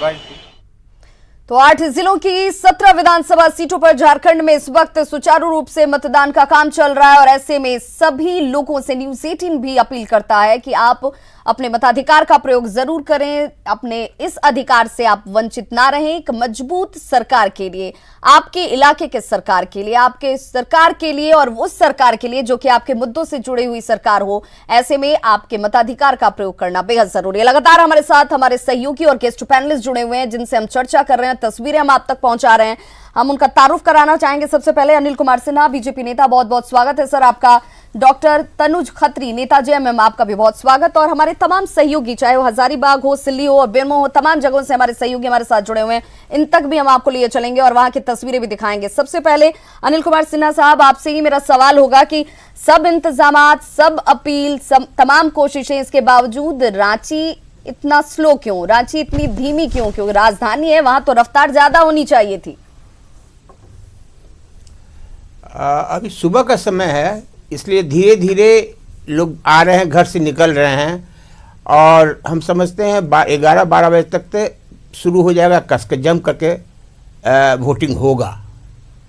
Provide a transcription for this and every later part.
Mobile थी। तो 8 जिलों की 17 विधानसभा सीटों पर झारखंड में इस वक्त सुचारू रूप से मतदान का काम चल रहा है और ऐसे में सभी लोगों से न्यूज़ 18 भी अपील करता है कि आप अपने मताधिकार का प्रयोग जरूर करें। अपने इस अधिकार से आप वंचित ना रहें। एक मजबूत सरकार के लिए, आपके इलाके के सरकार के लिए, आपके सरकार के लिए और उस सरकार के लिए जो कि आपके मुद्दों से जुड़ी हुई सरकार हो, ऐसे में आपके मताधिकार का प्रयोग करना बेहद जरूरी है। लगातार हमारे साथ हमारे सहयोगी और गेस्ट पैनलिस्ट जुड़े हुए हैं जिनसे हम चर्चा कर रहे हैं, तस्वीरें हम आप तक पहुंचा रहे हैं। हम उनका तारुफ कराना चाहेंगे। सबसे पहले अनिल कुमार सिन्हा, बीजेपी नेता, बहुत बहुत स्वागत है सर आपका। डॉक्टर तनुज खत्री, नेता जेएमएम, आपका भी बहुत स्वागत। और हमारे तमाम सहयोगी, चाहे वो हजारीबाग हो, सिल्ली हो और बेरमो हो, तमाम जगहों से हमारे सहयोगी हमारे साथ जुड़े हुए हैं, इन तक भी हम आपको लिए चलेंगे और वहां की तस्वीरें भी दिखाएंगे। सबसे पहले अनिल कुमार सिन्हा साहब, आपसे ही मेरा सवाल होगा कि सब इंतजामात, सब अपील, सब तमाम कोशिशें, इसके बावजूद रांची इतना स्लो क्यों, रांची इतनी धीमी क्यों? क्योंकि राजधानी है, वहां तो रफ्तार ज्यादा होनी चाहिए थी। अभी सुबह का समय है, इसलिए धीरे धीरे लोग आ रहे हैं, घर से निकल रहे हैं और हम समझते हैं 11-12 बजे तक शुरू हो जाएगा, कस के जम करके वोटिंग होगा।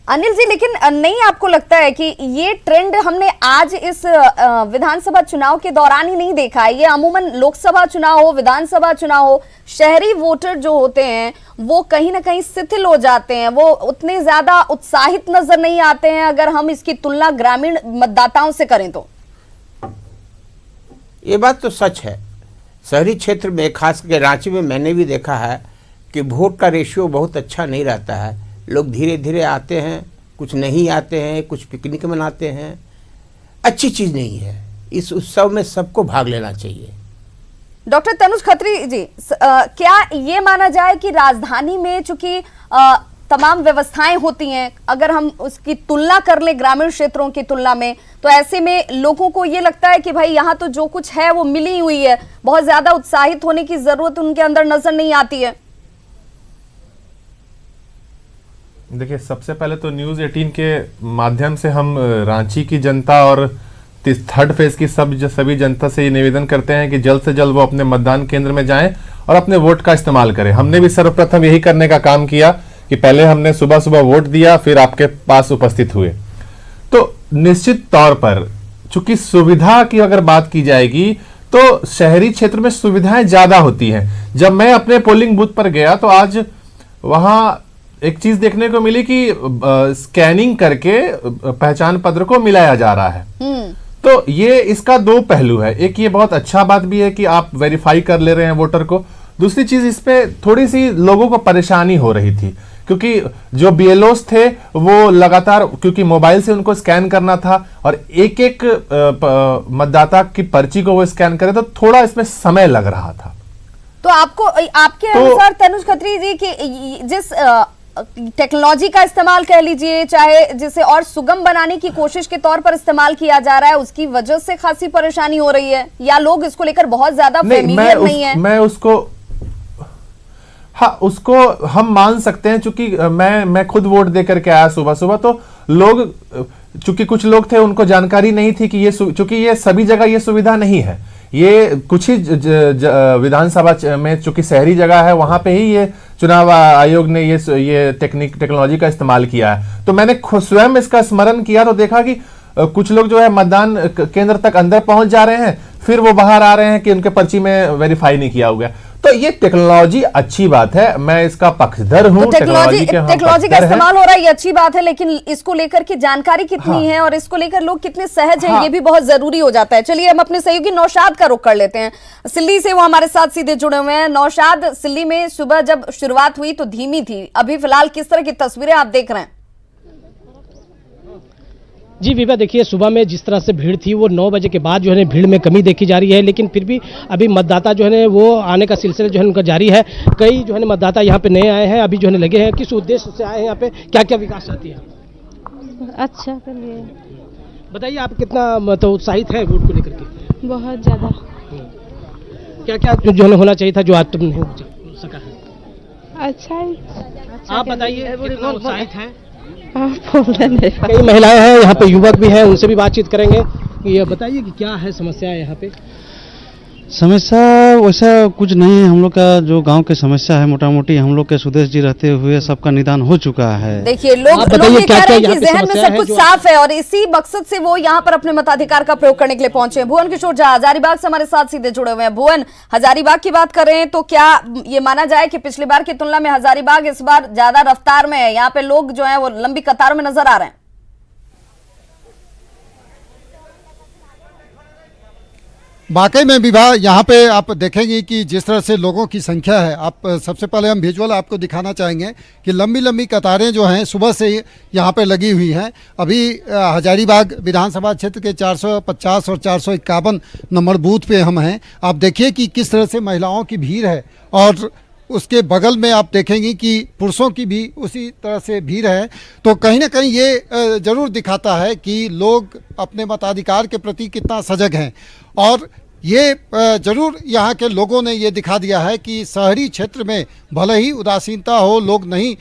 अनिल जी, लेकिन नहीं आपको लगता है कि ये ट्रेंड हमने आज इस विधानसभा चुनाव के दौरान ही नहीं देखा है? ये अमूमन लोकसभा चुनाव हो, विधानसभा चुनाव हो, शहरी वोटर जो होते हैं वो कहीं ना कहीं शिथिल हो जाते हैं, वो उतने ज्यादा उत्साहित नजर नहीं आते हैं अगर हम इसकी तुलना ग्रामीण मतदाताओं से करें तो। ये बात तो सच है। शहरी क्षेत्र में, खास करके रांची में, मैंने भी देखा है कि वोट का रेशियो बहुत अच्छा नहीं रहता है। लोग धीरे धीरे आते हैं, कुछ नहीं आते हैं, कुछ पिकनिक मनाते हैं। अच्छी चीज़ नहीं है। इस उत्सव में सबको भाग लेना चाहिए। डॉक्टर तनुज खत्री जी, क्या ये माना जाए कि राजधानी में चूंकि तमाम व्यवस्थाएं होती हैं, अगर हम उसकी तुलना कर ले ग्रामीण क्षेत्रों की तुलना में, तो ऐसे में लोगों को ये लगता है कि भाई यहाँ तो जो कुछ है वो मिली हुई है, बहुत ज्यादा उत्साहित होने की जरूरत उनके अंदर नजर नहीं आती है? देखिए, सबसे पहले तो न्यूज़ 18 के माध्यम से हम रांची की जनता और थर्ड फेज की सभी जनता से ये निवेदन करते हैं कि जल्द से जल्द वो अपने मतदान केंद्र में जाएं और अपने वोट का इस्तेमाल करें। हमने भी सर्वप्रथम यही करने का काम किया कि पहले हमने सुबह सुबह वोट दिया, फिर आपके पास उपस्थित हुए। तो निश्चित तौर पर चूंकि सुविधा की अगर बात की जाएगी तो शहरी क्षेत्र में सुविधाएं ज्यादा होती हैं। जब मैं अपने पोलिंग बूथ पर गया तो आज वहां एक चीज देखने को मिली कि स्कैनिंग करके पहचान पत्र को मिलाया जा रहा है। तो ये इसका दो पहलू है। एक ये बहुत अच्छा बात भी है कि आप वेरीफाई कर ले रहे हैं वोटर को। दूसरी चीज, इस पे थोड़ी सी लोगों को परेशानी हो रही थी क्योंकि जो बीएलओस थे वो लगातार, क्योंकि मोबाइल से उनको स्कैन करना था और एक एक मतदाता की पर्ची को वो स्कैन करे, तो थोड़ा इसमें समय लग रहा था। तो आपके अनुसार तनुज खत्री जी की जिस टेक्नोलॉजी का इस्तेमाल कह लीजिए, चाहे जिसे और सुगम बनाने की कोशिश के तौर पर इस्तेमाल किया जा रहा है, उसकी वजह से खासी परेशानी हो रही है या लोग इसको लेकर बहुत ज्यादा फेमिलियर नहीं है? मैं उसको, हाँ, उसको हम मान सकते हैं। चूंकि मैं खुद वोट दे करके आया सुबह सुबह, तो लोग, चूंकि कुछ लोग थे उनको जानकारी नहीं थी कि ये, चूंकि ये सभी जगह ये सुविधा नहीं है, ये कुछ ही विधानसभा में चूंकि शहरी जगह है वहां पे ही ये चुनाव आयोग ने ये टेक्नोलॉजी का इस्तेमाल किया है। तो मैंने स्वयं इसका स्मरण किया तो देखा कि कुछ लोग जो है मतदान केंद्र तक अंदर पहुंच जा रहे हैं, फिर वो बाहर आ रहे हैं कि उनके पर्ची में वेरीफाई नहीं किया हुआ। तो ये टेक्नोलॉजी अच्छी बात है, मैं इसका पक्षधर हूं। तो टेक्नोलॉजी का इस्तेमाल हो रहा है, ये अच्छी बात है, लेकिन इसको लेकर की जानकारी कितनी है और इसको लेकर लोग कितने सहज हैं, ये भी बहुत जरूरी हो जाता है। चलिए हम अपने सहयोगी नौशाद का रुख कर लेते हैं, सिल्ली से वो हमारे साथ सीधे जुड़े हुए हैं। नौशाद, सिल्ली में सुबह जब शुरुआत हुई तो धीमी थी, अभी फिलहाल किस तरह की तस्वीरें आप देख रहे हैं? जी विभा, देखिए सुबह में जिस तरह से भीड़ थी वो 9 बजे के बाद जो है भीड़ में कमी देखी जा रही है, लेकिन फिर भी अभी मतदाता जो है वो आने का सिलसिला जो है उनका जारी है। कई जो है मतदाता यहाँ पे नए आए हैं, अभी जो है लगे हैं। किस उद्देश्य से आए हैं यहाँ पे, क्या क्या विकास चाहती है? अच्छा कर लिए। बताइए आप कितना मतलब उत्साहित है वोट को लेकर के? बहुत ज्यादा। क्या क्या जो है होना चाहिए था जो आज तुम नहीं हो सका है? अच्छा आप बताइए कितना उत्साहित है? कई महिलाएं हैं यहाँ पे, युवक भी हैं, उनसे भी बातचीत करेंगे। ये बताइए कि क्या है समस्या है यहाँ पे? समस्या वैसा कुछ नहीं है। हम लोग का जो गांव की समस्या है मोटा मोटी हम लोग के सुदेश जी रहते हुए सबका निदान हो चुका है। देखिए लोग आप लोग बताइए ये कह क्या-क्या रहे हैं यहाँ कि पे जहन में समस्या सब है कुछ जो साफ है और इसी मकसद से वो यहाँ पर अपने मताधिकार का प्रयोग करने के लिए पहुंचे हैं। भुवन किशोर झा हजारीबाग से हमारे साथ सीधे जुड़े हुए हैं। भुवन, हजारीबाग की बात करें तो क्या ये माना जाए कि पिछली बार की तुलना में हजारीबाग इस बार ज्यादा रफ्तार में है? यहाँ पे लोग जो है वो लंबी कतार में नजर आ रहे हैं। वाकई में विवाह यहाँ पे आप देखेंगे कि जिस तरह से लोगों की संख्या है, आप सबसे पहले हम विजुअल आपको दिखाना चाहेंगे कि लंबी लंबी कतारें जो हैं सुबह से यहाँ पे लगी हुई हैं। अभी हजारीबाग विधानसभा क्षेत्र के 450 और 451 नंबर बूथ पे हम हैं। आप देखिए कि किस तरह से महिलाओं की भीड़ है और उसके बगल में आप देखेंगे कि पुरुषों की भी उसी तरह से भीड़ है। तो कहीं ना कहीं ये जरूर दिखाता है कि लोग अपने मताधिकार के प्रति कितना सजग हैं और ये जरूर यहाँ के लोगों ने ये दिखा दिया है कि शहरी क्षेत्र में भले ही उदासीनता हो, लोग नहीं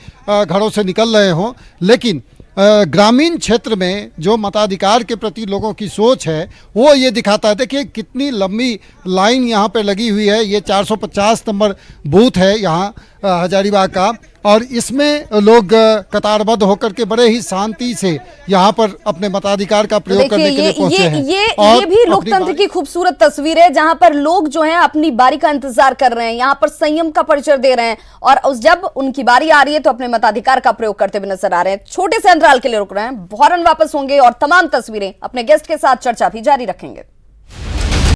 घरों से निकल रहे हों, लेकिन ग्रामीण क्षेत्र में जो मताधिकार के प्रति लोगों की सोच है वो ये दिखाता है। देखिए कितनी लंबी लाइन यहाँ पे लगी हुई है। ये 450 नंबर बूथ है यहाँ हजारीबाग का और इसमें लोग कतारबद्ध होकर के बड़े ही शांति से यहाँ पर अपने मताधिकार का प्रयोग करने के लिए पहुंचे हैं। ये भी लोकतंत्र की खूबसूरत तस्वीर है जहां पर लोग जो हैं अपनी बारी का इंतजार कर रहे हैं, यहाँ पर संयम का परिचय दे रहे हैं और जब उनकी बारी आ रही है तो अपने मताधिकार का प्रयोग करते हुए नजर आ रहे हैं। छोटे से अंतराल के लिए रुक रहे हैं, फौरन वापस होंगे और तमाम तस्वीरें अपने गेस्ट के साथ चर्चा भी जारी रखेंगे।